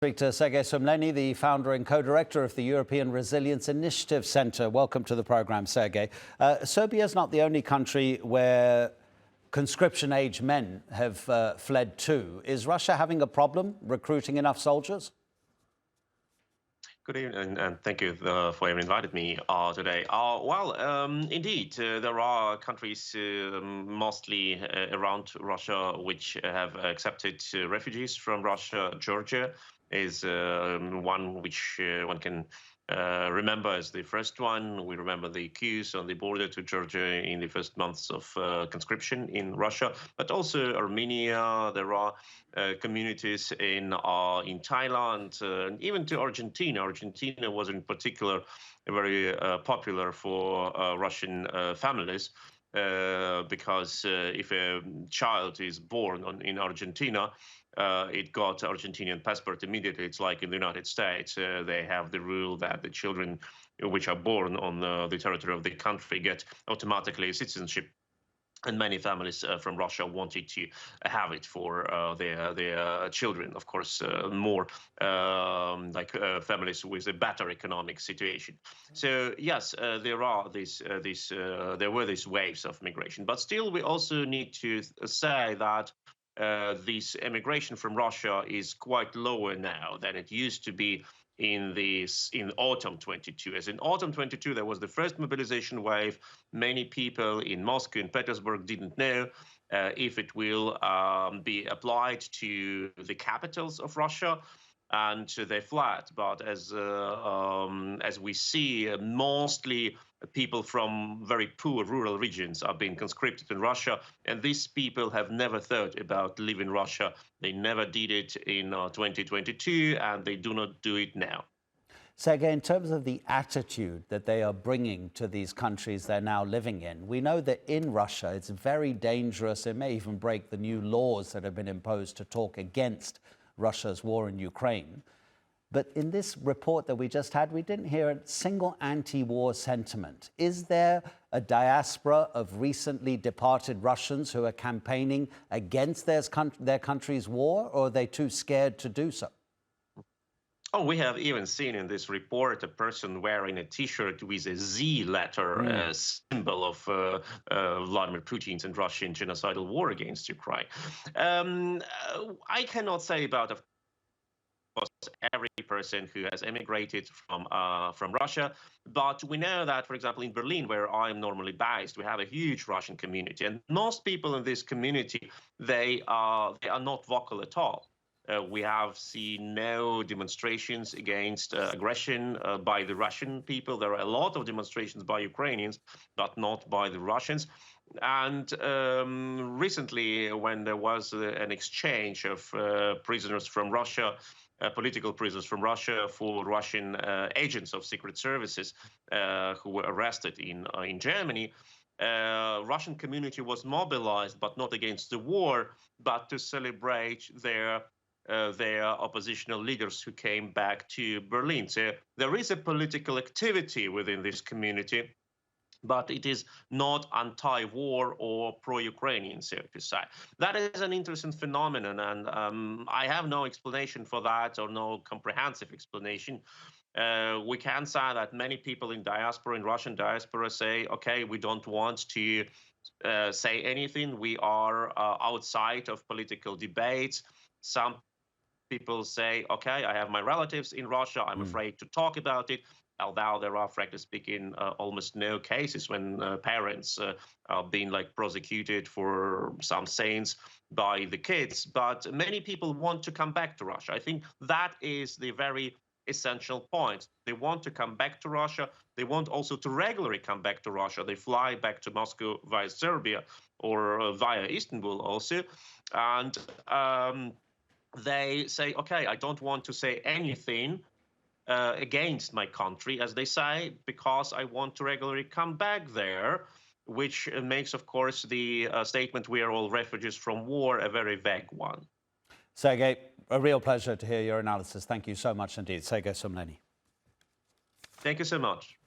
Speak to Sergej Sumlenny, the founder and co-director of the European Resilience Initiative Centre. Welcome to the programme, Sergej. Serbia is not the only country where conscription-age men have fled to. Is Russia having a problem recruiting enough soldiers? Good evening, and thank you for having invited me today. Indeed, there are countries mostly around Russia which have accepted refugees from Russia. Georgia is one which one can remember as the first one. We remember the queues on the border to Georgia in the first months of conscription in Russia, but also Armenia. There are communities in Thailand, and even to Argentina. Argentina was in particular very popular for Russian families. Because if a child is born in Argentina, it got Argentinian passport immediately. It's like in the United States, they have the rule that the children which are born on the territory of the country get automatically citizenship. And many families from Russia wanted to have it for their children. Of course, more families with a better economic situation. So yes, there were these waves of migration. But still, we also need to say that this immigration from Russia is quite lower now than it used to be in autumn 22. As in autumn 22, there was the first mobilization wave. Many people in Moscow and Petersburg didn't know if it will be applied to the capitals of Russia, and they fled. But as we see, mostly people from very poor rural regions are being conscripted in Russia, and these people have never thought about leaving Russia. They never did it in 2022, and they do not do it now. Sergej, in terms of the attitude that they are bringing to these countries they're now living in, we know that in Russia it's very dangerous. It may even break the new laws that have been imposed to talk against Russia's war in Ukraine. But in this report that we just had, we didn't hear a single anti-war sentiment. Is there a diaspora of recently departed Russians who are campaigning against their country's war, or are they too scared to do so? Oh, we have even seen in this report a person wearing a T-shirt with a Z letter, symbol of Vladimir Putin's and Russian genocidal war against Ukraine. I cannot say about, of course, every person who has emigrated from Russia, but we know that, for example, in Berlin, where I'm normally based, we have a huge Russian community, and most people in this community they are not vocal at all. We have seen no demonstrations against aggression by the Russian people. There are a lot of demonstrations by Ukrainians, but not by the Russians. And recently, when there was an exchange of prisoners from Russia, political prisoners from Russia for Russian agents of secret services who were arrested in Germany, Russian community was mobilized, but not against the war, but to celebrate their oppositional leaders who came back to Berlin. So there is a political activity within this community, but it is not anti-war or pro-Ukrainian, so to say. That is an interesting phenomenon, and I have no explanation for that, or no comprehensive explanation. We can say that many people in diaspora, in Russian diaspora, say, okay, we don't want to say anything. We are outside of political debates. Some people say, okay, I have my relatives in Russia, I'm afraid to talk about it, although there are, frankly speaking, almost no cases when parents are being prosecuted for some sins by the kids. But many people want to come back to Russia. I think that is the very essential point. They want to come back to Russia. They want also to regularly come back to Russia. They fly back to Moscow via Serbia or via Istanbul also. And they say, okay, I don't want to say anything against my country, as they say, because I want to regularly come back there, which makes, of course, the statement, we are all refugees from war, a very vague one. Sergej, a real pleasure to hear your analysis. Thank you so much indeed. Sergej Sumlenny. Thank you so much.